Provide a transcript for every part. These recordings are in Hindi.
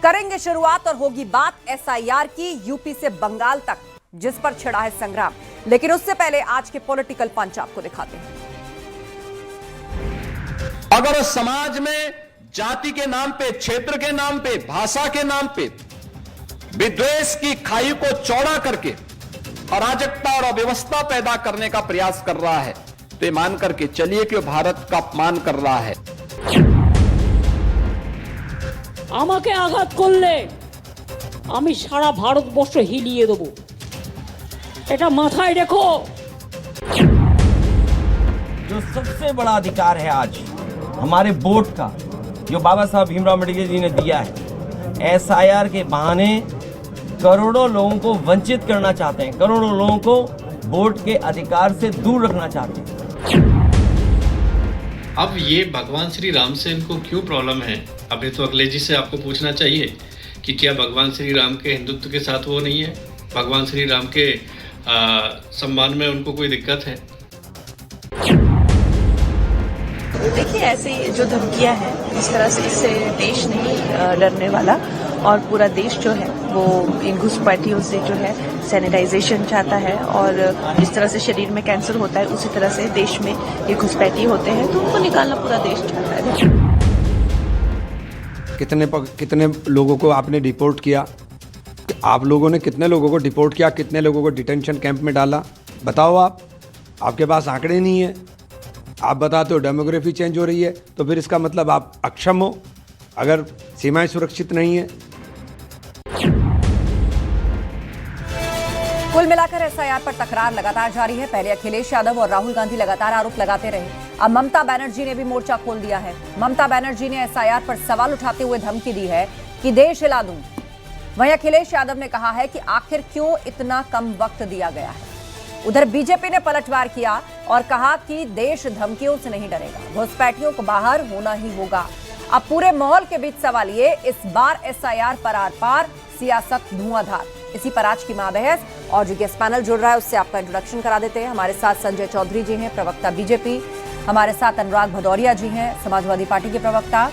करेंगे शुरुआत और होगी बात एसआईआर की, यूपी से बंगाल तक, जिस पर छिड़ा है संग्राम। लेकिन उससे पहले आज के पॉलिटिकल पंच आपको दिखाते हैं। अगर समाज में जाति के नाम पे, क्षेत्र के नाम पे, भाषा के नाम पे विद्वेष की खाई को चौड़ा करके अराजकता और अव्यवस्था पैदा करने का प्रयास कर रहा है, तो मान करके चलिए कि वो भारत का अपमान कर रहा है। আমাকে আঘাত করলে আমি সারা ভারতবর্ষ হিলিয়ে দেব, এটা মাথায় রেখো। जो सबसे बड़ा अधिकार है आज हमारे वोट का, जो बाबा साहब भीमराव अम्बेडकर जी ने दिया है, एसआईआर के बहाने करोड़ों लोगों को वंचित करना चाहते हैं, करोड़ों लोगों को वोट के अधिकार से दूर रखना चाहते हैं। अब ये भगवान श्री राम से इनको क्यों प्रॉब्लम है? अभी तो अखिलेश जी से आपको पूछना चाहिए कि क्या भगवान श्री राम के हिंदुत्व के साथ वो नहीं है? भगवान श्री राम के सम्मान में उनको कोई दिक्कत है? देखिए, ऐसे जो धमकियां हैं, इस तरह से इससे देश नहीं डरने वाला, और पूरा देश जो है वो इन घुसपैठियों से जो है सैनिटाइजेशन चाहता है, और जिस तरह से शरीर में कैंसर होता है उसी तरह से देश में ये घुसपैठी होते हैं, तो उनको निकालना पूरा देश चाहता है। कितने लोगों को आपने डिपोर्ट किया? आप लोगों ने कितने लोगों को डिपोर्ट किया? कितने लोगों को डिटेंशन कैंप में डाला? बताओ। आपके पास आंकड़े नहीं है। आप बताते हो डेमोग्राफी चेंज हो रही है, तो फिर इसका मतलब आप अक्षम हो अगर सीमाएं सुरक्षित नहीं है। कुल मिलाकर एसआईआर पर तकरार लगातार जारी है। पहले अखिलेश यादव और राहुल गांधी लगातार आरोप लगाते रहे, अब ममता बनर्जी ने भी मोर्चा खोल दिया है। ममता बनर्जी ने एसआईआर पर सवाल उठाते हुए धमकी दी है कि देश हिला दूंगी। वहीं अखिलेश यादव ने कहा है कि आखिर क्यों इतना कम वक्त दिया गया है। उधर बीजेपी ने पलटवार किया और कहा कि देश धमकियों से नहीं डरेगा, घुसपैठियों को बाहर होना ही होगा। अब पूरे माहौल के बीच सवाल ये, इस बार एसआईआर पर आर पार, सियासत धुआंधार। इसी पर आज की महाबहस और जो गेस्ट पैनल जुड़ रहा है उससे आपका इंट्रोडक्शन करा देते हैं। हमारे साथ संजय चौधरी जी हैं, प्रवक्ता बीजेपी। हमारे साथ अनुराग भदौरिया जी हैं, समाजवादी पार्टी के प्रवक्ता।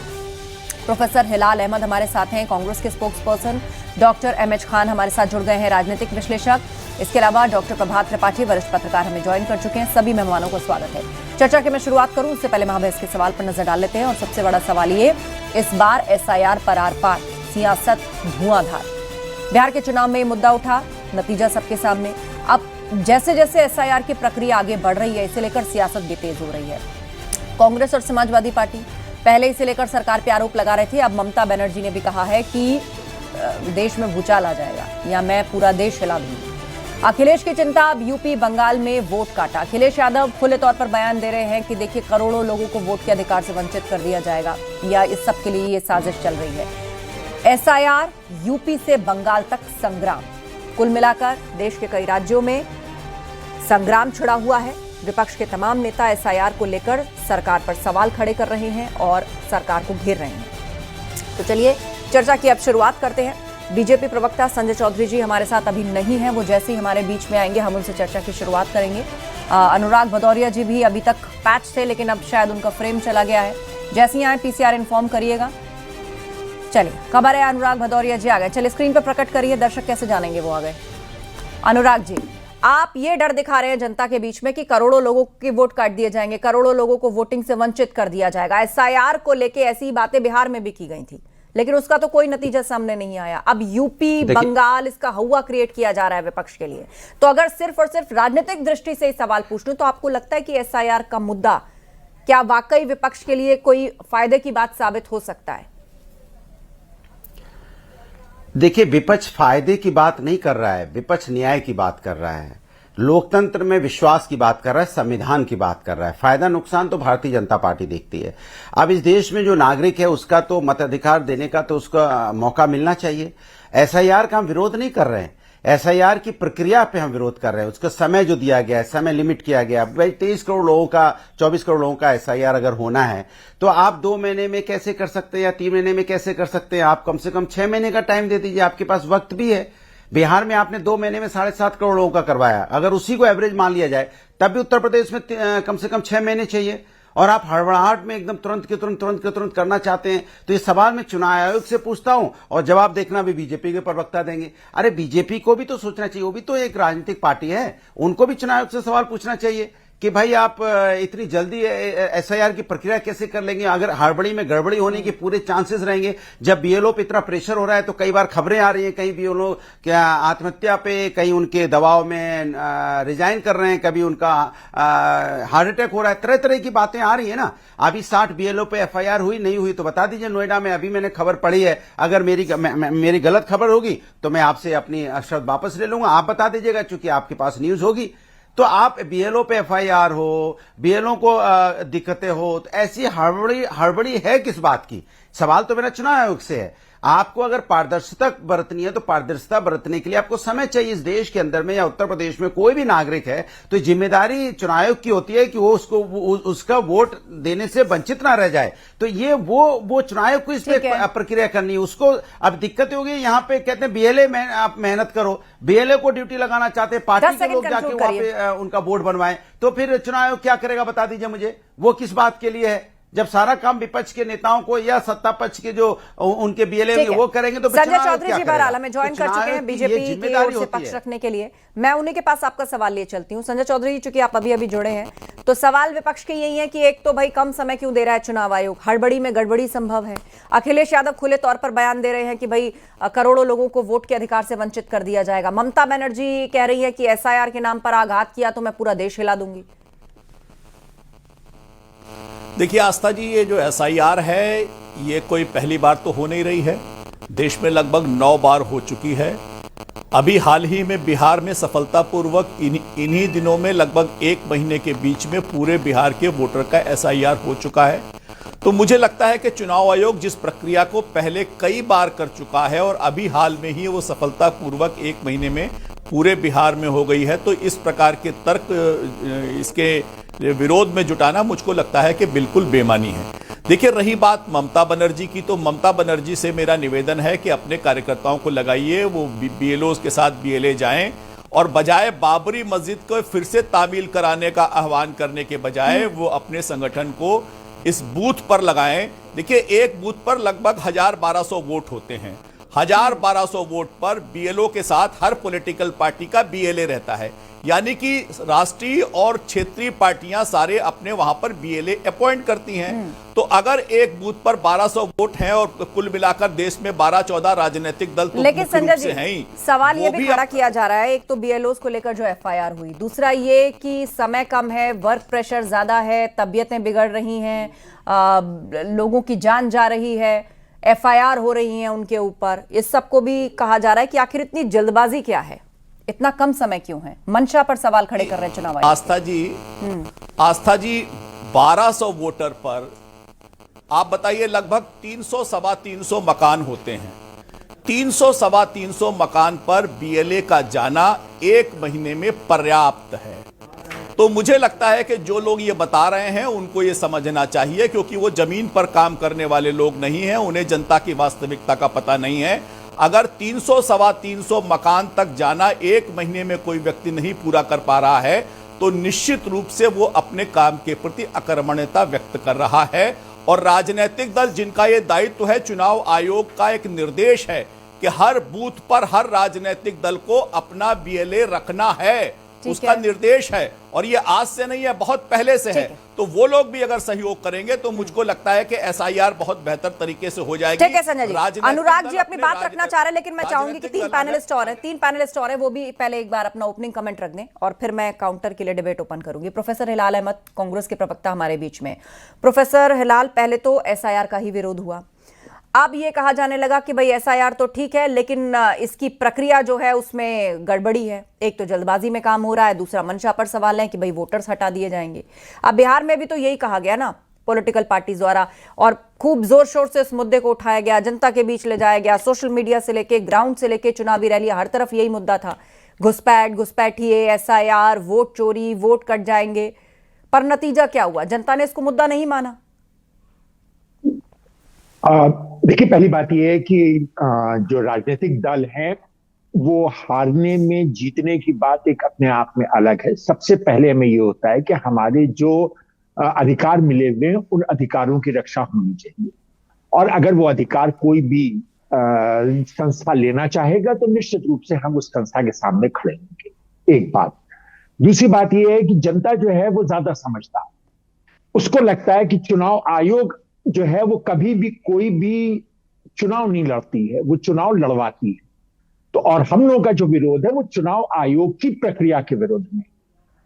प्रोफेसर हिलाल अहमद हमारे साथ हैं, कांग्रेस के spokesperson. Doctor MH Khan हमारे साथ जुड़ गए हैं, राजनीतिक विश्लेषक। इसके अलावा डॉक्टर प्रभात त्रिपाठी वरिष्ठ पत्रकार हमें ज्वाइन कर चुके हैं। सभी मेहमानों को स्वागत है। चर्चा की मैं शुरुआत करूं उससे पहले महाबहस के सवाल पर नजर डाल लेते हैं। और सबसे बड़ा सवाल ये, इस बार एसआईआर पर आर पार, सियासत धुआंधार। बिहार के चुनाव में ये मुद्दा उठा, नतीजा सबके सामने। अब जैसे जैसे एसआईआर की प्रक्रिया आगे बढ़ रही है, इसे लेकर सियासत भी तेज हो रही है। कांग्रेस और समाजवादी पार्टी पहले इसे लेकर सरकार पे आरोप लगा रहे थे। अब ममता बनर्जी ने भी कहा है कि देश में भूचाल आ जाएगा या मैं पूरा देश हिला दूंगी। अखिलेश की चिंता, अब यूपी बंगाल में वोट काटा। अखिलेश यादव खुले तौर पर बयान दे रहे हैं कि देखिए, करोड़ों लोगों को वोट के अधिकार से वंचित कर दिया जाएगा, या इस सब के लिए ये साजिश चल रही है। एसआईआर, यूपी से बंगाल तक संग्राम। कुल मिलाकर देश के कई राज्यों में संग्राम छिड़ा हुआ है। विपक्ष के तमाम नेता एसआईआर को लेकर सरकार पर सवाल खड़े कर रहे हैं और सरकार को घेर रहे हैं। तो चलिए चर्चा की अब शुरुआत करते हैं। बीजेपी प्रवक्ता संजय चौधरी जी हमारे साथ अभी नहीं हैं, वो जैसे ही हमारे बीच में आएंगे हम उनसे चर्चा की शुरुआत करेंगे। अनुराग भदौरिया जी भी अभी तक पैच थे, लेकिन अब शायद उनका फ्रेम चला गया है। जैसे ही आए पीसीआर इन्फॉर्म करिएगा। चलिए, खबर है अनुराग भदौरिया जी आ गए। चलिए स्क्रीन पर प्रकट करिए, दर्शक कैसे जानेंगे वो आ गए। अनुराग जी, आप ये डर दिखा रहे हैं जनता के बीच में कि करोड़ों लोगों के वोट काट दिए जाएंगे, करोड़ों लोगों को वोटिंग से वंचित कर दिया जाएगा। एसआईआर को लेके ऐसी बातें बिहार में भी की गई थी, लेकिन उसका तो कोई नतीजा सामने नहीं आया। अब यूपी बंगाल, इसका हवा क्रिएट किया जा रहा है विपक्ष के लिए। तो अगर सिर्फ और सिर्फ राजनीतिक दृष्टि से सवाल पूछ लूं, तो आपको लगता है कि एसआईआर का मुद्दा क्या वाकई विपक्ष के लिए कोई फायदे की बात साबित हो सकता है? देखिए, विपक्ष फायदे की बात नहीं कर रहा है, विपक्ष न्याय की बात कर रहा है, लोकतंत्र में विश्वास की बात कर रहा है, संविधान की बात कर रहा है। फायदा नुकसान तो भारतीय जनता पार्टी देखती है। अब इस देश में जो नागरिक है उसका तो मताधिकार देने का तो उसका मौका मिलना चाहिए। एसआईआर का हम विरोध नहीं कर रहे हैं, एसआईआर की प्रक्रिया पे हम विरोध कर रहे हैं। उसका समय जो दिया गया है, समय लिमिट किया गया। भाई 23 करोड़ लोगों का, 24 करोड़ लोगों का एसआईआर अगर होना है तो आप 2 महीने में कैसे कर सकते हैं या 3 महीने में कैसे कर सकते हैं? आप कम से कम 6 महीने का टाइम दे दीजिए, आपके पास वक्त भी है। बिहार में आपने 2 महीने में 7.5 करोड़ लोगों का करवाया, अगर उसी को एवरेज मान लिया जाए तब भी उत्तर प्रदेश में कम से कम 6 महीने चाहिए। और आप हड़बड़ाहट में एकदम तुरंत के तुरंत करना चाहते हैं। तो ये सवाल मैं चुनाव आयोग से पूछता हूं और जवाब देखना भी बीजेपी के प्रवक्ता देंगे। अरे बीजेपी को भी तो सोचना चाहिए, वो भी तो एक राजनीतिक पार्टी है, उनको भी चुनाव आयोग से सवाल पूछना चाहिए कि भाई आप इतनी जल्दी एसआईआर की प्रक्रिया कैसे कर लेंगे, अगर हड़बड़ी में गड़बड़ी होने के पूरे चांसेस रहेंगे। जब बीएलओ पे इतना प्रेशर हो रहा है तो कई बार खबरें आ रही हैं, कहीं बीएलओ क्या आत्महत्या पे, कहीं उनके दबाव में रिजाइन कर रहे हैं, कभी उनका हार्ट अटैक हो रहा है, तरह तरह की बातें आ रही है ना। अभी 60 बीएलओ पे एफआईआर हुई नहीं हुई तो बता दीजिए नोएडा में, अभी मैंने खबर पढ़ी है, अगर मेरी गलत खबर होगी तो मैं आपसे अपनी शर्त वापस ले लूंगा, आप बता दीजिएगा चूंकि आपके पास न्यूज होगी। तो आप बीएलओ पे एफआईआर हो, बीएलओ को दिक्कतें हो, तो ऐसी हड़बड़ी है किस बात की? सवाल तो मेरा चुनाव आयोग से है। आपको अगर पारदर्शिता बरतनी है तो पारदर्शिता बरतने के लिए आपको समय चाहिए। इस देश के अंदर में या उत्तर प्रदेश में कोई भी नागरिक है तो जिम्मेदारी चुनाव आयोग की होती है कि वो उसका वोट देने से वंचित ना रह जाए। तो ये वो चुनाव आयोग को इस पे प्रक्रिया करनी है। उसको अब दिक्कत होगी, यहाँ पे कहते हैं बीएलए में आप मेहनत करो, बीएलए को ड्यूटी लगाना चाहते हैं, पार्टी के लोग जाके वहां पे उनका वोट बनवाएं, तो फिर चुनाव आयोग क्या करेगा बता दीजिए मुझे? वो किस बात के लिए है? जब सारा काम विपक्ष के नेताओं को या सत्ता पक्ष के जो उनके बीएलए वो करेंगे तो संजय चौधरी जी बहरहाल हमें ज्वाइन कर चुके हैं बीजेपी की ओर से पक्ष रखने के लिए। मैं उन्हीं के पास आपका सवाल लिए चलती हूं। संजय चौधरी जी, चूंकि आप अभी जुड़े हैं, तो सवाल विपक्ष के यही है कि एक तो भाई कम समय क्यों दे रहा है चुनाव आयोग, हड़बड़ी में गड़बड़ी संभव है। अखिलेश यादव खुले तौर पर बयान दे रहे हैं कि भाई करोड़ों लोगों को वोट के अधिकार से वंचित कर दिया जाएगा। ममता बनर्जी कह रही है कि एसआईआर के नाम पर आघात किया तो मैं पूरा देश हिला दूंगी। देखिए आस्था जी, ये जो एसआईआर है ये कोई पहली बार तो हो नहीं रही है, देश में लगभग 9 बार हो चुकी है। अभी हाल ही में बिहार में सफलतापूर्वक इन्हीं दिनों में लगभग 1 महीने के बीच में पूरे बिहार के वोटर का एसआईआर हो चुका है। तो मुझे लगता है कि चुनाव आयोग जिस प्रक्रिया को पहले कई बार कर चुका है और अभी हाल में ही वो सफलतापूर्वक 1 महीने में पूरे बिहार में हो गई है, तो इस प्रकार के तर्क इसके विरोध में जुटाना मुझको लगता है कि बिल्कुल बेमानी है। देखिए रही बात ममता बनर्जी की, तो ममता बनर्जी से मेरा निवेदन है कि अपने कार्यकर्ताओं को लगाइए, वो बीएलओ के साथ बीएलए जाएं और बजाय बाबरी मस्जिद को फिर से तामील कराने का आह्वान करने के बजाय वो अपने संगठन को इस बूथ पर लगाएं। देखिए एक बूथ पर लगभग 1200 वोट होते हैं, 1200 वोट पर बीएलओ के साथ हर पॉलिटिकल पार्टी का बीएलए रहता है, यानी कि राष्ट्रीय और क्षेत्रीय पार्टियां सारे अपने वहां पर बीएलए अपॉइंट करती हैं। तो अगर एक बूथ पर 1200 वोट हैं और कुल मिलाकर देश में 12-14 राजनीतिक दल तो लेकिन संजय जी हैं ही, सवाल ये भी खड़ा किया जा रहा है, एक तो बीएलओ को लेकर जो एफआईआर हुई, दूसरा ये कि समय कम है, वर्क प्रेशर ज्यादा है, तबीयतें बिगड़ रही हैं, लोगों की जान जा रही है, एफआईआर हो रही है उनके ऊपर। इस सबको भी कहा जा रहा है कि आखिर इतनी जल्दबाजी क्या है, इतना कम समय क्यों है? मंशा पर सवाल खड़े कर रहे हैं चुनाव आयोग। आस्था जी 1200 वोटर पर आप बताइए लगभग 300-325 मकान होते हैं। 300-325 मकान पर बीएलए का जाना 1 महीने में पर्याप्त है। तो मुझे लगता है कि जो लोग ये बता रहे हैं उनको ये समझना चाहिए, क्योंकि वो जमीन पर काम करने वाले लोग नहीं हैं, उन्हें जनता की वास्तविकता का पता नहीं है। अगर 300-325 मकान तक जाना 1 महीने में कोई व्यक्ति नहीं पूरा कर पा रहा है तो निश्चित रूप से वो अपने काम के प्रति अकर्मण्यता व्यक्त कर रहा है। और राजनीतिक दल जिनका ये दायित्व है, चुनाव आयोग का एक निर्देश है कि हर बूथ पर हर राजनीतिक दल को अपना बीएलए रखना है, उसका निर्देश है, और ये आज से नहीं है, बहुत पहले से है। तो वो लोग भी अगर सहयोग करेंगे तो मुझको लगता है कि एसआईआर बहुत बेहतर तरीके से हो जाएगी। ठीक है संजय जी। अनुराग जी अपनी बात रखना चाह रहे हैं, लेकिन मैं चाहूंगी कि 3 पैनलिस्ट और हैं, वो भी पहले एक बार अपना ओपनिंग कमेंट रख दें और फिर मैं काउंटर के लिए डिबेट ओपन करूंगी। प्रोफेसर हिलाल अहमद, कांग्रेस के प्रवक्ता हमारे बीच में। प्रोफेसर हिलाल, पहले तो एसआईआर का ही विरोध हुआ, अब ये कहा जाने लगा कि भाई एसआईआर तो ठीक है लेकिन इसकी प्रक्रिया जो है उसमें गड़बड़ी है। एक तो जल्दबाजी में काम हो रहा है, दूसरा मंशा पर सवाल है कि भाई वोटर्स हटा दिए जाएंगे। अब बिहार में भी तो यही कहा गया ना पॉलिटिकल पार्टी द्वारा, और खूब जोर शोर से इस मुद्दे को उठाया गया, जनता के बीच ले जाया गया, सोशल मीडिया से लेके ग्राउंड से लेके चुनावी रैलियां, हर तरफ यही मुद्दा था, घुसपैठिए, एसआईआर, वोट चोरी, वोट कट जाएंगे। पर नतीजा क्या हुआ? जनता ने इसको मुद्दा नहीं माना। देखिए पहली बात यह है कि जो राजनीतिक दल हैं वो हारने में जीतने की बात एक अपने आप में अलग है। सबसे पहले हमें ये होता है कि हमारे जो अधिकार मिले हुए हैं, उन अधिकारों की रक्षा होनी चाहिए। और अगर वो अधिकार कोई भी संस्था लेना चाहेगा तो निश्चित रूप से हम उस संस्था के सामने खड़े होंगे। एक बात। दूसरी बात यह है कि जनता जो है वो ज्यादा समझदार, उसको लगता है कि चुनाव आयोग जो है वो कभी भी कोई भी चुनाव नहीं लड़ती है, वो चुनाव लड़वाती है। तो और हम लोगों का जो विरोध है वो चुनाव आयोग की प्रक्रिया के विरोध में।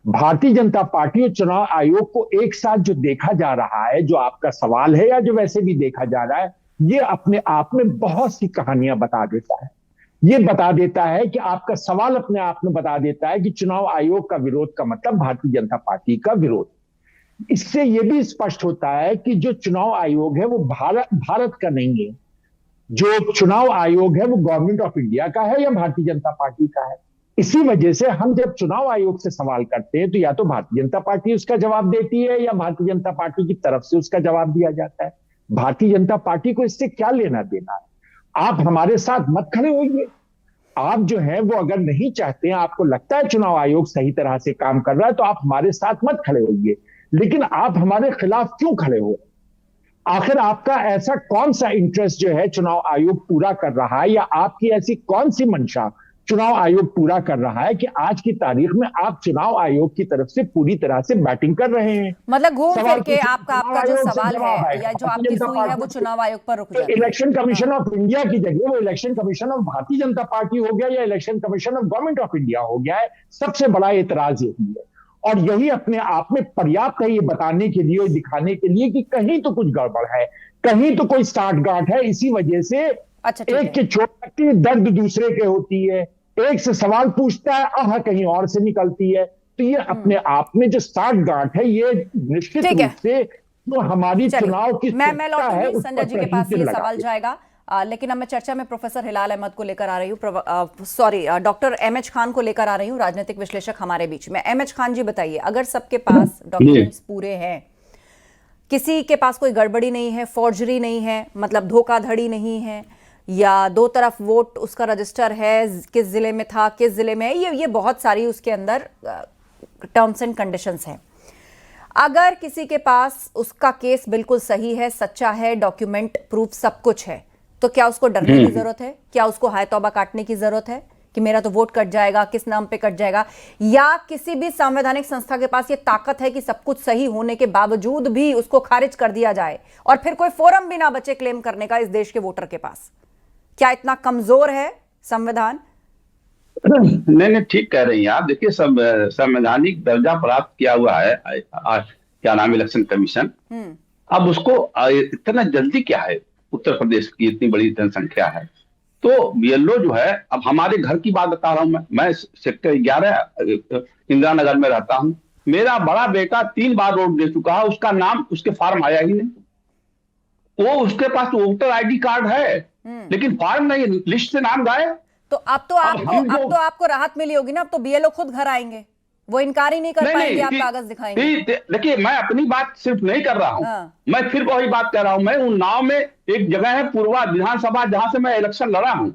भारतीय जनता पार्टी और चुनाव आयोग को एक साथ जो देखा जा रहा है, जो आपका सवाल है या जो वैसे भी देखा जा रहा है, ये अपने आप में बहुत सी कहानियां बता देता है। ये बता देता है कि आपका सवाल अपने आप में बता देता है कि चुनाव आयोग का विरोध का मतलब भारतीय जनता पार्टी का विरोध। इससे यह भी स्पष्ट होता है कि जो चुनाव आयोग है वो भारत का नहीं है। जो चुनाव आयोग है वो गवर्नमेंट ऑफ इंडिया का है या भारतीय जनता पार्टी का है। इसी वजह से हम जब चुनाव आयोग से सवाल करते हैं तो या तो भारतीय जनता पार्टी उसका जवाब देती है या भारतीय जनता पार्टी की तरफ से उसका जवाब दिया जाता है। भारतीय जनता पार्टी को इससे क्या लेना देना है? आप हमारे साथ मत खड़े होइए। आप जो है वो अगर नहीं चाहते हैं, आपको लगता है चुनाव आयोग सही तरह से काम कर रहा है, तो आप हमारे साथ मत खड़े होइए। लेकिन आप हमारे खिलाफ क्यों खड़े हो? आखिर आपका ऐसा कौन सा इंटरेस्ट जो है चुनाव आयोग पूरा कर रहा है, या आपकी ऐसी कौन सी मंशा चुनाव आयोग पूरा कर रहा है कि आज की तारीख में आप चुनाव आयोग की तरफ से पूरी तरह से बैटिंग कर रहे हैं? मतलब घूम फिर के आपका जो सवाल है या जो आपकी सुई है वो चुनाव आयोग पर रुक जाए। इलेक्शन कमीशन ऑफ इंडिया की जगह वो election commission of Bharatiya Janata party हो गया या election commission of government of India हो गया है। सबसे बड़ा एतराज यही है, और यही अपने आप में पर्याप्त है ये बताने के लिए और दिखाने के लिए कि कहीं तो कुछ गड़बड़ है, कहीं तो कोई साठगांठ है। इसी वजह से एक के चोट लगती है, दर्द दूसरे के होती है। एक से सवाल पूछता है, आह कहीं और से निकलती है। तो ये अपने आप में जो साठगांठ है, ये निश्चित रूप से जो हमारी चुनाव की मैं लौटूंगी संजय जी के पास, ये सवाल जाएगा। लेकिन अब मैं चर्चा में प्रोफेसर हिलाल अहमद को लेकर आ रही हूँ, डॉक्टर एमएच खान को लेकर आ रही हूँ, राजनीतिक विश्लेषक हमारे बीच में। एमएच खान जी बताइए, अगर सबके पास डॉक्यूमेंट्स पूरे हैं, किसी के पास कोई गड़बड़ी नहीं है, फॉर्जरी नहीं है, मतलब धोखाधड़ी नहीं है, या दो तरफ वोट उसका रजिस्टर है, किस जिले में था, किस जिले में है, ये बहुत सारी उसके अंदर टर्म्स एंड कंडीशंस हैं। अगर किसी के पास उसका केस बिल्कुल सही है, सच्चा है, डॉक्यूमेंट प्रूफ सब कुछ है, तो क्या उसको डरने की जरूरत है? क्या उसको हाय तौबा काटने की जरूरत है कि मेरा तो वोट कट जाएगा, किस नाम पे कट जाएगा? या किसी भी संवैधानिक संस्था के पास ये ताकत है कि सब कुछ सही होने के बावजूद भी उसको खारिज कर दिया जाए और फिर कोई फोरम भी ना बचे क्लेम करने का इस देश के वोटर के पास? क्या इतना कमजोर है संविधान? नहीं, ठीक कह रही हैं आप। देखिए, संवैधानिक दर्जा प्राप्त किया हुआ है क्या नाम, इलेक्शन कमीशन। अब उसको इतना जल्दी क्या है? उत्तर प्रदेश की इतनी बड़ी जनसंख्या है, तो बीएलओ जो है, अब हमारे घर की बात बता रहा हूं मैं सेक्टर 11 इंदिरा नगर में रहता हूं। मेरा बड़ा बेटा 3 बार वोट दे चुका है, उसका नाम उसके फॉर्म आया ही नहीं। वो उसके पास वोटर आईडी कार्ड है लेकिन फॉर्म नहीं, लिस्ट से नाम गायब। तो अब तो आपको राहत मिली होगी ना? अब तो बीएलओ खुद घर आएंगे, वो इनकार ही नहीं कर पाएंगे, आप कागज दिखाएंगे। देखिए, मैं अपनी बात सिर्फ नहीं कर रहा हूं, मैं फिर वही बात कर रहा हूं। मैं उन्नाव में एक जगह है पूर्वा विधानसभा, जहां से मैं इलेक्शन लड़ा हूं,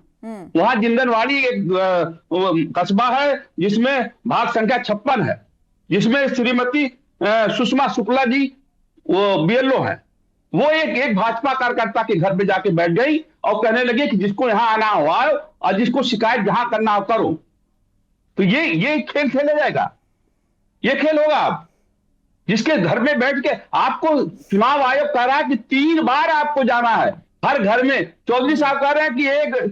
वहां जिंदनवाड़ी एक कस्बा है जिसमें भाग संख्या 56 है, जिसमें श्रीमती सुषमा शुक्ला जी वो बीएलओ है। वो एक भाजपा कार्यकर्ता के घर पे जाके बैठ गई और कहने लगे कि जिसको यहां आना हो आओ और जिसको शिकायत जहां करना हो करो। तो ये खेल खेला जाएगा, ये खेल होगा। आप जिसके घर में बैठ के, आपको चुनाव आयोग कह रहा है कि 3 बार आपको जाना है हर घर में। चौधरी साहब कह रहे हैं कि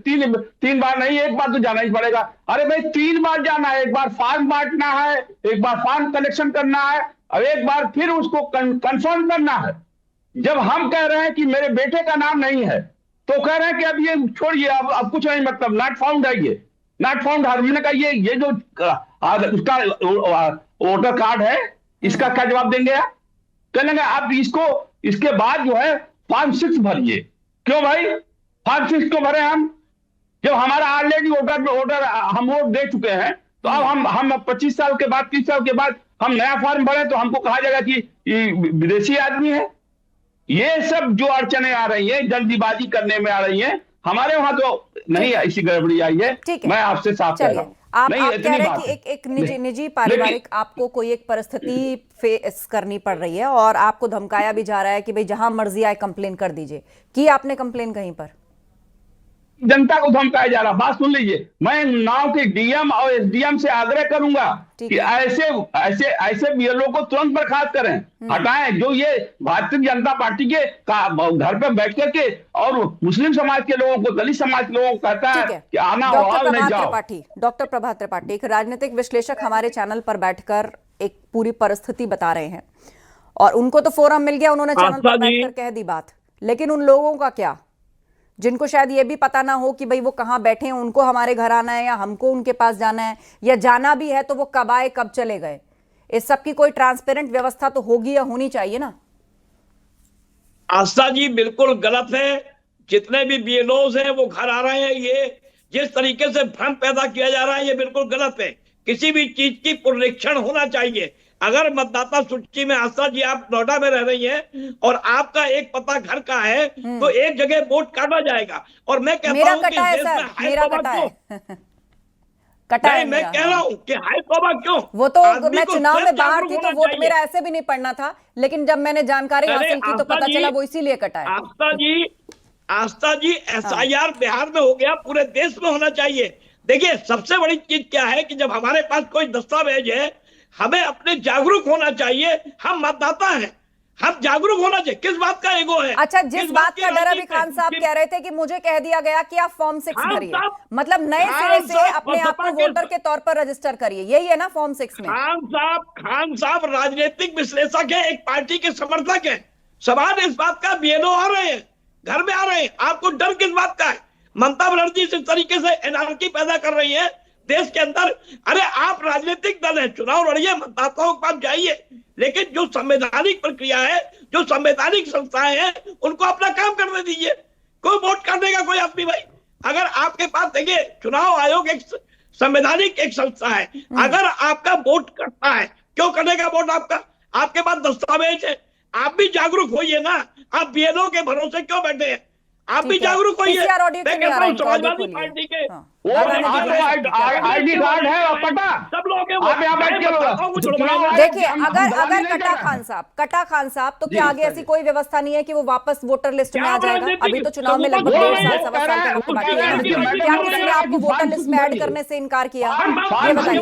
तीन बार नहीं, 1 बार तो जाना ही पड़ेगा। अरे भाई, 3 बार जाना है। एक बार फॉर्म बांटना है, एक बार फॉर्म कलेक्शन करना है, और एक बार फिर उसको कंफर्म करना है। जब हम कह रहे हैं कि मेरे बेटे का नाम नहीं है, तो कह रहे हैं कि अब ये छोड़िए, अब कुछ नहीं, मतलब नॉट फाउंड है, ये नॉट फाउंड। हमने कहा ये जो उसका वोटर कार्ड है, इसका क्या जवाब देंगे आप? कहेंगे आप इसके बाद जो है फॉर्म 6 भरिए। क्यों भाई फॉर्म 6 क्यों भरे हम? जब हमारा ऑलरेडी वोटर हम वोट दे चुके हैं, तो अब हम 25 साल के बाद, 30 साल के बाद हम नया फॉर्म भरे तो हमको कहा जाएगा कि ये विदेशी आदमी है। ये सब जो अड़चने आ रही है, जल्दीबाजी करने में आ रही है, हमारे वहां तो नहीं ऐसी गड़बड़ी आई है। मैं आपसे साफ कह रहा हूं। आप नहीं, कह इतनी रहे हैं बात कि है। एक निजी पारिवारिक आपको कोई एक परिस्थिति फेस करनी पड़ रही है और आपको धमकाया भी जा रहा है कि भाई जहां मर्जी आए कंप्लेन कर दीजिए। की आपने कंप्लेन कहीं पर? जनता को धमकाया जा रहा। बात सुन लीजिए, मैं नाव के डीएम और एसडीएम से आग्रह करूंगा कि ऐसे ऐसे ऐसे बीएलओ को तुरंत बर्खास्त करें, हटाएं, जो ये भारतीय जनता पार्टी के घर पे बैठ करके और मुस्लिम समाज के लोगों को, दलित समाज के लोगों को कहता है कि आना हो आओ, नहीं जाओ। डॉक्टर प्रभात त्रिपाठी, एक राजनीतिक विश्लेषक हमारे चैनल पर बैठकर एक पूरी परिस्थिति बता रहे हैं और उनको तो फोरम मिल गया, उन्होंने चैनल पर बैठकर कह दी बात, लेकिन उन लोगों का क्या जिनको शायद ये भी पता ना हो कि भाई वो कहाँ बैठे हैं, उनको हमारे घर आना है या हमको उनके पास जाना है, या जाना भी है तो वो कब आए कब चले गए। इस सब की कोई ट्रांसपेरेंट व्यवस्था तो होगी या होनी चाहिए ना। आस्था जी बिल्कुल गलत है। जितने भी बीएलओज हैं वो घर आ रहे हैं, ये जिस तरीके से भ्रम पैदा किया जा रहा है ये बिल्कुल गलत है। किसी भी चीज की पुनरीक्षण होना चाहिए। अगर मतदाता सूची में आस्था जी आप नोएडा में रह रही हैं और आपका एक पता घर का है तो एक जगह वोट काटा जाएगा। और मैं कहता हूं कि मेरा कटा है कटा है मैं कह रहा हूं कि हाई तौबा क्यों। वो तो मैं चुनाव में बाहर थी तो वोट मेरा ऐसे भी नहीं पड़ना था, लेकिन जब मैंने जानकारी हासिल की तो पता चला वो इसीलिए कटा है। आस्था जी एसआईआर बिहार में हो गया, पूरे देश में होना चाहिए। देखिए सबसे बड़ी चीज क्या है कि जब हमारे पास कोई दस्तावेज है हमें अपने जागरूक होना चाहिए। हम मतदाता हैं, हम जागरूक होना चाहिए। किस बात का ईगो है? अच्छा, जिस बात का डर अभी खान साहब कह रहे थे कि मुझे कह दिया गया कि आप फॉर्म 6 भरिए, मतलब नए सिरे से अपने आप को वोटर के तौर पर रजिस्टर करिए, यही है ना फॉर्म 6 में? खान साहब राजनीतिक विश्लेषक है, एक पार्टी के समर्थक है। सवाल इस बात का बीएलओ आ रहे हैं, घर में आ रहे हैं, आपको डर किस बात का है? ममता बनर्जी इस तरीके से एनार्की पैदा कर रही है देश के अंदर। अरे आप राजनीतिक दल है, चुनाव लड़िए, मतदाताओं के पास जाइए, लेकिन जो संवैधानिक प्रक्रिया है, जो संवैधानिक संस्थाएं हैं, उनको अपना काम करने दीजिए। कोई वोट करने का कोई आदमी भाई, अगर आपके पास देखिए चुनाव आयोग एक संवैधानिक एक संस्था है, अगर आपका वोट करता है, क्यों करेगा वोट आपका? आपके पास दस्तावेज है, आप भी जागरूक होइए ना। आप बीएलओ के भरोसे क्यों बैठे हैं? आप भी जागरूक होइए। मैं कहता हूं समाजवादी पार्टी के आईडी कार्ड है और कटा, सब लोग आप यहाँ बैठ के देखिए, अगर कटा खान साहब तो क्या आगे ऐसी कोई व्यवस्था नहीं है कि वो वापस वोटर लिस्ट में आ जाएगा? अभी तो चुनाव में लगभग 1.5 सवा साल का वक्त बाकी है। क्या किसी ने आपको वोटर लिस्ट में ऐड करने से इनकार किया? ये बताइए।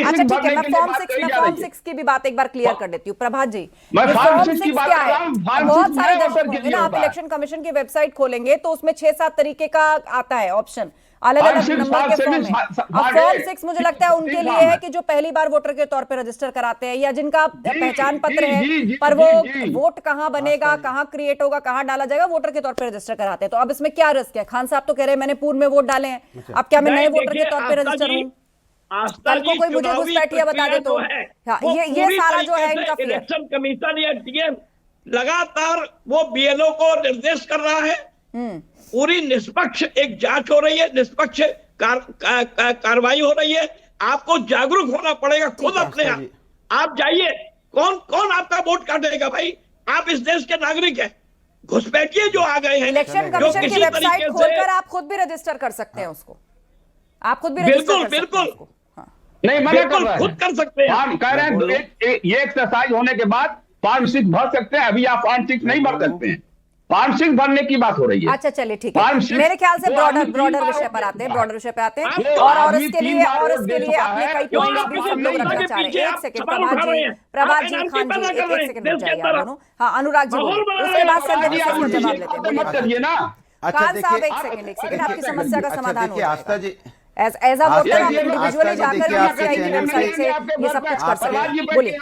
अच्छा ठीक है, मैं फॉर्म 6 की भी बात एक बार क्लियर कर देती हूँ। प्रभात जी, फॉर्म 6 क्या है? बहुत सारे दर्शक होंगे ना, आप इलेक्शन कमीशन की वेबसाइट खोलेंगे तो उसमें 6-7 तरीके का आता है ऑप्शन, अलग अलग नंबर के फॉर्म है। अब फॉर्म 6 मुझे लगता है उनके लिए है कि जो पहली बार वोटर के तौर पर रजिस्टर कराते हैं या जिनका पहचान पत्र है पर वो वोट कहां बनेगा, कहां क्रिएट होगा, कहां डाला जाएगा, वोटर के तौर पर रजिस्टर कराते हैं। तो अब इसमें क्या रिस्क है? खान साहब तो कह रहे हैं मैंने पूर्व में वोट डाले हैं, अब क्या मैं नए वोटर के तौर पर रजिस्टर हूं? कल को कोई मुझे घुसपैठिया बता दे तो ये सारा जो है इनका फियर। इलेक्शन कमीशन या डीएम लगातार वो बीएलओ को निर्देश कर रहा है। पूरी निष्पक्ष एक जांच हो रही है, निष्पक्ष कार्रवाई हो रही है। आपको जागरूक होना पड़ेगा खुद अपने आप जाइए। कौन आपका वोट काटेगा भाई? आप इस देश के नागरिक हैं। घुसपैठिए जो आ गए हैं, इलेक्शन कमीशन की वेबसाइट खोलकर आप खुद भी रजिस्टर कर सकते हैं उसको, आप खुद भी रजिस्टर कर सकते हैं। नहीं, मना कर रहा है, खुद कर सकते हैं। हम कह रहे हैं ये एक्सरसाइज होने के बाद फॉर्म 6 भर सकते हैं। अभी आप फॉर्म 6 नहीं भर सकते हैं, फॉर्म 6 भरने की बात हो रही है। अच्छा चलिए ठीक है, मेरे ख्याल से ब्रॉडर विषय पर आते हैं, ब्रॉडर विषय पे आते हैं। और इसके लिए अपने कई पॉइंट्स भी सब लोग रखना चाह रहे हैं। एक सेकंड, प्रभात जी, खान जी, एक सेकंड रुक जाइए आप दोनों। हाँ, अनुराग जी बोलिए, उसके बाद संजय जी से जवाब लेते हैं। मत करिए ना खान साहब, एक सेकंड, आपकी समस्या का समाधान हो जाएगा। एज अ वोटर आप इंडिविजुअली जाकर वेबसाइट से ये सब कुछ कर सकते हैं। बोलिए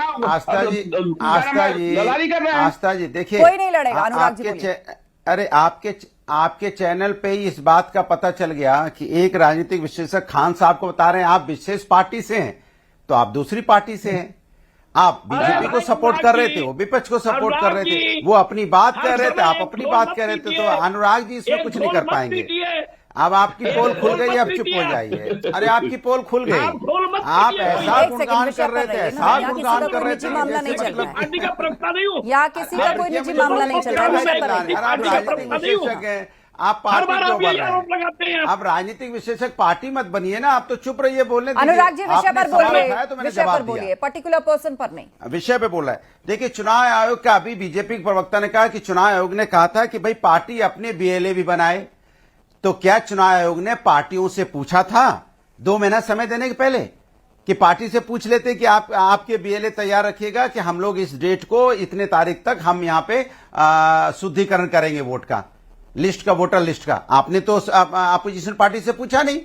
आस्था जी, देखिए कोई नहीं लड़ेगा। अनुराग जी बोलिए। अरे आपके चैनल पे ही इस बात का पता चल गया कि एक राजनीतिक विश्लेषक खान साहब को बता रहे हैं आप विशेष पार्टी से हैं, तो आप दूसरी पार्टी से हैं। आप बीजेपी को सपोर्ट कर रहे थे, वो विपक्ष को सपोर्ट कर रहे थे, वो अपनी बात कह रहे थे, आप अपनी बात कह रहे थे। तो अनुराग जी इसमें कुछ नहीं कर पाएंगे। अब आपकी पोल खुल गई, अब चुप हो जाइए। अरे आपकी पोल खुल गई, आप ऐसा गुणगान कर रहे थे, ऐसा गुणगान कर रहे थे। मामला नहीं चल रहा है यहाँ, किसी का कोई निजी मामला नहीं चल रहा है। आप राजनीतिक विशेषज्ञ हैं, आप हर पार्टी बार क्यों आप बन यही रहे आरोप हैं? लगाते हैं। आप राजनीतिक विश्लेषक पार्टी मत बनिए ना, आप तो चुप रहिए, बोलने दीजिए। अनुराग जी विषय आपने पर सवाल बोलिए, उठाया तो मैंने विषय पर जवाब बोलिए, दिया। पर्टिकुलर पर्सन पर नहीं। विषय पे बोल रहा है। देखिए, चुनाव आयोग का अभी बीजेपी के प्रवक्ता ने कहा कि चुनाव आयोग ने कहा था कि भाई पार्टी अपने बीएलए भी बनाए। तो क्या चुनाव आयोग ने पार्टियों से पूछा था 2 महीना समय देने के पहले कि पार्टी से पूछ लेते कि आपके बीएलए तैयार रखिएगा कि हम लोग इस डेट को इतने तारीख तक हम यहां पे शुद्धिकरण करेंगे वोट का, लिस्ट का, वोटर लिस्ट का। आपने तो अपोजिशन पार्टी से पूछा नहीं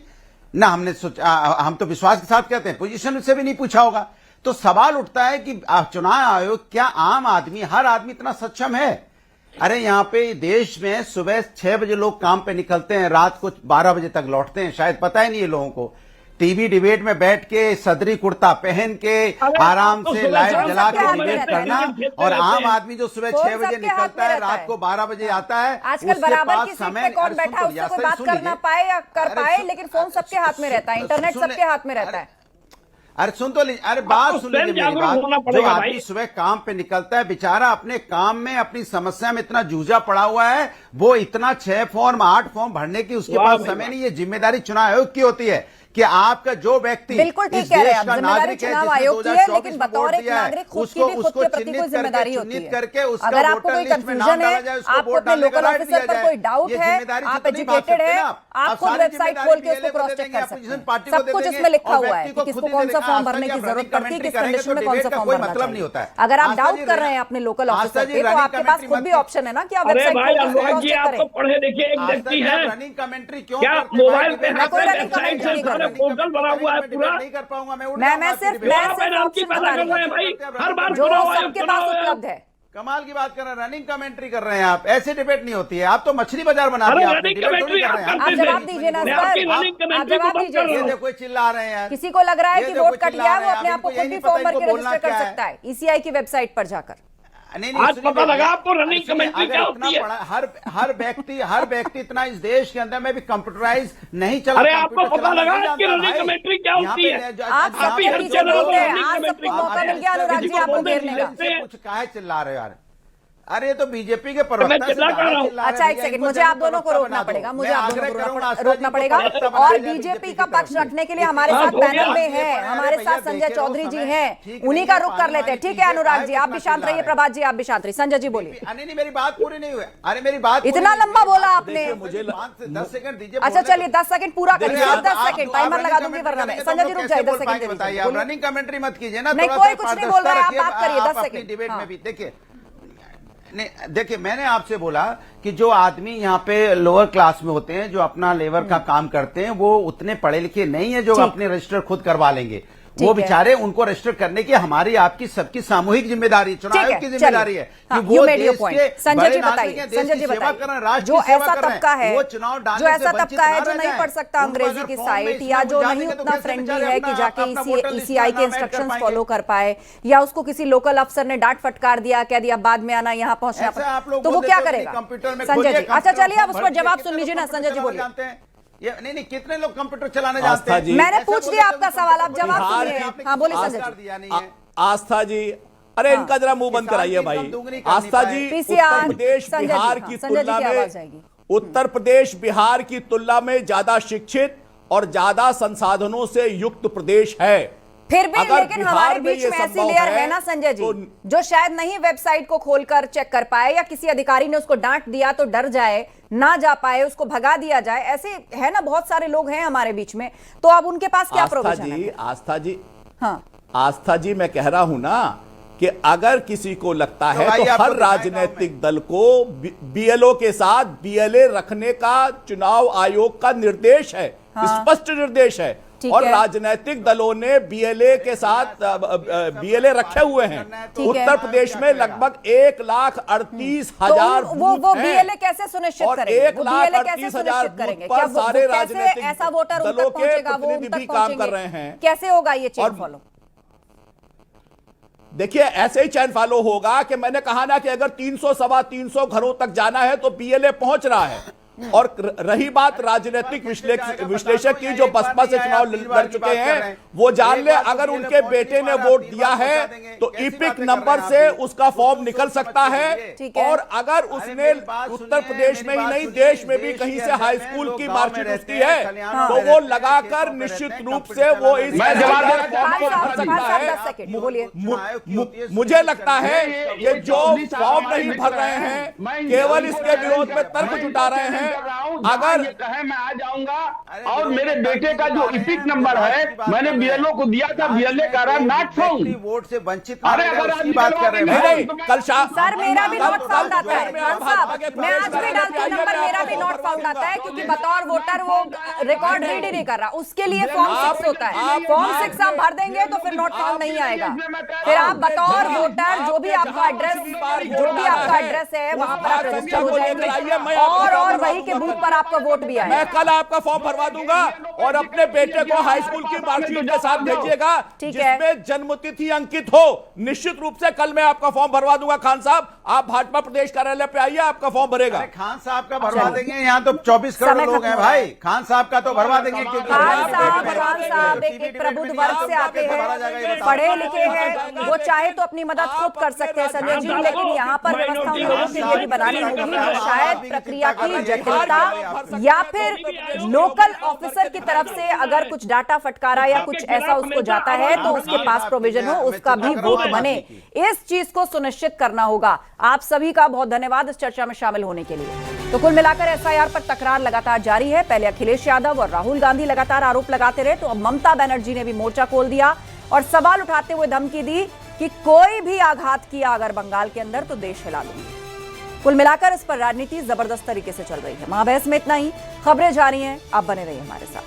ना, हमने सोचा, हम तो विश्वास के साथ कहते हैं पोजीशन से भी नहीं पूछा होगा। तो सवाल उठता है कि चुनाव आयोग, क्या आम आदमी, हर आदमी इतना सक्षम है? अरे यहां पे देश में सुबह 6 बजे लोग काम पे निकलते हैं, रात को 12 बजे तक लौटते हैं, शायद पता ही नहीं है लोगों को। टीवी डिबेट में बैठ के सदरी कुर्ता पहन के आराम से लाइट जला के डिबेट करना, और आम आदमी जो सुबह 6 बजे निकलता है, रात को 12 बजे आता है, आजकल बराबर की सीट पे कौन बैठा है उससे कोई बात कर ना पाए या कर पाए, लेकिन फोन सबके हाथ में रहता है, इंटरनेट सबके हाथ में रहता है। अरे सुन तो लीजिए, अरे बात सुन लीजिए मेरी बात। जो आदमी सुबह काम पे निकलता है बेचारा, अपने काम में अपनी समस्या में इतना जूझा पड़ा हुआ है, वो इतना 6 फॉर्म 8 फॉर्म भरने की उसके पास समय नहीं है। जिम्मेदारी चुनाव आयोग की होती है कि आपका जो व्यक्ति बिल्कुल ठीक कह रहे हैं, जिम्मेदारी चुनाव आयोग की है, लेकिन बतौर एक नागरिक खुद की भी खुद के प्रति कोई जिम्मेदारी होती है। अगर आपको कोई कंफ्यूजन है, आपको अपने लोकल ऑफिसर पर कोई डाउट है, आप एजुकेटेड है, आप खुद वेबसाइट खोल के उसको क्रॉस चेक कर सकते हैं। सब कुछ इसमें लिखा हुआ है कि किसको कौन सा फॉर्म भरने की जरूरत पड़ती है, किस कंडीशन में कौन सा फॉर्म भरना चाहिए। अगर आप डाउट कर रहे हैं अपने लोकल ऑफिसर पे, तो आपके पास खुद भी ऑप्शन है ना कि आप वेबसाइट खोल के क्रॉस चेक करें। पढ़े लिखे एक व्यक्ति है, रनिंग कमेंट्री क्यों क्या मोबाइल पे वेबसाइट से सारा पोर्टल बना हुआ है पूरा? नहीं कर पाऊंगा मैं सिर्फ आपकी पैदा कर रहे हैं भाई, हर बार जो सबके पास उपलब्ध है। कमाल की बात कर रहे हैं, रनिंग कमेंट्री कर रहे हैं आप। ऐसे डिबेट नहीं होती है, आप तो मछली बाजार बना अरे दिया आपने, रनिंग डिबेट थोड़ी कमेंट्री कर रहे हैं। आप जवाब दीजिए ना सर, आप जवाब दीजिए। ये देखो कोई चिल्ला रहे हैं यार, किसी को लग रहा है कि देखो वोट कट चिल्ला गया है, रहे वो हैं, अपने आप को आपको खुद यही भी नहीं फॉर्म पता भर के इनको बोलना रजिस्टर कर क्या है। सकता है ईसीआई की वेबसाइट पर जाकर। नहीं आज पता लगा आपको रनिंग कमेंट्री क्या होती है। हर व्यक्ति इतना इस देश के अंदर में भी कंप्यूटराइज नहीं चला। अरे आपको पता लगा कि रनिंग कमेंट्री क्या होती है? आप सबके हर पीछे चैनल बोलते पे हैं, रनिंग आज कमेंट्री सबको मौका मिल गया अनुराग जी आपको घेरने का। कुछ काहे चिल्ला रहे हो यार? अरे ये तो बीजेपी के प्रवक्ता से अच्छा एक सेकंड, मुझे आप दोनों को रोकना पड़ेगा, मुझे आप दोनों को रोकना पड़ेगा। और बीजेपी का पक्ष रखने के लिए हमारे साथ पैनल में है, हमारे साथ संजय चौधरी जी हैं, उन्हीं का रुख कर लेते हैं। ठीक है अनुराग जी, आप भी शांत रहिए, प्रभात जी आप भी शांत रहिए। संजय जी बोलिए। नहीं मेरी बात पूरी नहीं हुई। अरे मेरी बात इतना लंबा बोला आपने, मुझे 10 सेकंड दीजिए। अच्छा चलिए 10 सेकंड पूरा करिए, 10 सेकंड टाइमर लगा दूंगी वरना मैं। संजय जी रुक जाइए, 10 सेकंड बताइए, आप रनिंग कमेंट्री मत कीजिए ना। नहीं कोई कुछ नहीं बोल रहा है, आप बात करिए 10 सेकंड डिबेट में भी। देखिए नहीं, देखिए मैंने आपसे बोला कि जो आदमी यहाँ पे लोअर क्लास में होते हैं, जो अपना लेबर का काम करते हैं, वो उतने पढ़े लिखे नहीं है जो अपने रजिस्टर खुद करवा लेंगे। वो बेचारे, उनको रजिस्टर करने की हमारी आपकी सबकी सामूहिक जिम्मेदारी, चुनाव आयोग की जिम्मेदारी है कि वो देश के संजय जी बताइए, संजय जी बताइए, जो ऐसा तबका है, जो ऐसा तबका है जो नहीं पढ़ सकता अंग्रेजी की साइट, या जो नहीं उतना फ्रेंडली है कि जाके ईसीआई के इंस्ट्रक्शंस फॉलो कर पाए, या उसको किसी लोकल अफसर ने डांट फटकार दिया, कह दिया बाद में आना, यहाँ पहुंचना, तो वो क्या करेगा? संजय जी अच्छा चलिए आप उस पर जवाब सुन लीजिए ना। संजय जी बोलिए। ये नहीं कितने लोग कंप्यूटर चलाने जानते हैं? मैंने पूछ दिया आपका सवाल, आप जवाब सुनिए। हाँ बोलिए संजय जी। आस्था जी, अरे इनका जरा मुंह बंद कराइए भाई। आस्था जी, उत्तर प्रदेश बिहार की तुलना में, उत्तर प्रदेश बिहार की तुलना में ज्यादा शिक्षित और ज्यादा संसाधनों से युक्त प्रदेश है। फिर भी लेकिन हमारे बीच में ऐसी लेयर है ना संजय जी, जो शायद नहीं वेबसाइट को खोलकर चेक कर पाए, या किसी अधिकारी ने उसको डांट दिया तो डर जाए, ना जा पाए, उसको भगा दिया जाए। ऐसे है ना, बहुत सारे लोग हैं हमारे बीच में, तो अब उनके पास क्या प्रोविजन है? आस्था जी, हाँ आस्था जी, मैं कह रहा हूं ना कि अगर किसी को लगता है तो हर राजनीतिक दल को बीएलओ के साथ बीएलए रखने का चुनाव आयोग का निर्देश है, स्पष्ट निर्देश है। और राजनीतिक दलों ने बीएलए के साथ बीएलए रखे हुए हैं। उत्तर प्रदेश में लगभग 1,38,000 वो बीएलए कैसे सुनिश्चित करेंगे? 1,38,000 बूथ पर सारे राजनीतिक ऐसा वोटर दलों के पहुंचेगा, वो प्रतिनिधि भी काम कर रहे हैं। कैसे होगा ये चेन फॉलो? देखिए ऐसे ही चैन फॉलो होगा कि मैंने कहा ना कि अगर 300 सवा 300 घरों तक जाना है तो बीएलए पहुंच रहा है, और रही बात राजनीतिक विश्लेषक की जो बसपा से चुनाव लड़ चुके हैं, वो जान ले अगर उनके बेटे ने वोट दिया है तो इपिक नंबर से उसका फॉर्म निकल सकता है। और अगर उसने उत्तर प्रदेश में ही नहीं देश में भी कहीं से हाई स्कूल की मार्कशीट उसकी है तो वो लगाकर निश्चित रूप से वो इस फॉर्म को भर सकता है। मुझे लगता है कि जो फॉर्म नहीं भर रहे हैं केवल इसके विरोध में तर्क जुटा रहे हैं। अगर कहे मैं आ जाऊंगा और मेरे बेटे का जो इपिक नंबर है मैंने बीएलओ को दिया था, बीएलए कह रहा नॉट फाउंड, वोट से वंचित अरे अगर उसकी बात कर रहे हैं। नहीं, कल सर मेरा भी नॉट फाउंड आता है खान साहब, मैं आज भी डालती हूं नंबर, मेरा भी नॉट फाउंड आता है क्योंकि बतौर वोटर वो रिकॉर्ड रीड ही नहीं कर रहा, उसके लिए फॉर्म 6 होता है। फॉर्म 6 आप भर देंगे तो फिर नॉट फाउंड नहीं आएगा। फिर आप बतौर वोटर जो भी आपका एड्रेस है वहां पर आप रजिस्टर हो जाएंगे और वही के बूथ पर आपका वोट भी आएगा। मैं कल आपका फॉर्म भरवा दूंगा और अपने बेटे को हाई स्कूल की मार्कशीट के साथ भेजिएगा जिसमें जन्मतिथि अंकित हो। निश्चित रूप से कल मैं आपका फॉर्म भरवा दूंगा। खान साहब आप भाजपा प्रदेश कार्यालय पे आइए, आपका फॉर्म भरेगा। खान साहब का भरवा देंगे, यहाँ तो 24 करोड़ लोग हैं भाई, खान साहब का तो भरवा देंगे। खान साहब एक प्रबुद्ध वर्ग से आते हैं, पढ़े लिखे हैं, वो चाहे तो अपनी मदद खुद कर सकते हैं संजय जी, लेकिन यहाँ पर व्यवस्था उन लोगों के लिए भी बनानी होगी जो शायद प्रक्रिया की जटिलता या फिर लोकल ऑफिसर की तरफ से अगर कुछ डाटा फटकारा या कुछ ऐसा उसको जाता है तो उसके पास प्रोविजन हो, उसका भी वोट बने। इस चीज को सुनिश्चित करना होगा। आप सभी का बहुत धन्यवाद इस चर्चा में शामिल होने के लिए। तो कुल मिलाकर एसआईआर पर तकरार लगातार जारी है। पहले अखिलेश यादव और राहुल गांधी लगातार आरोप लगाते रहे तो अब ममता बनर्जी ने भी मोर्चा खोल दिया और सवाल उठाते हुए धमकी दी कि कोई भी आघात किया अगर बंगाल के अंदर तो देश हिला दूंगी। कुल मिलाकर इस पर राजनीति जबरदस्त तरीके से चल रही है। महाबहस में इतना ही, खबरें जारी हैं, आप बने रहिए हमारे साथ।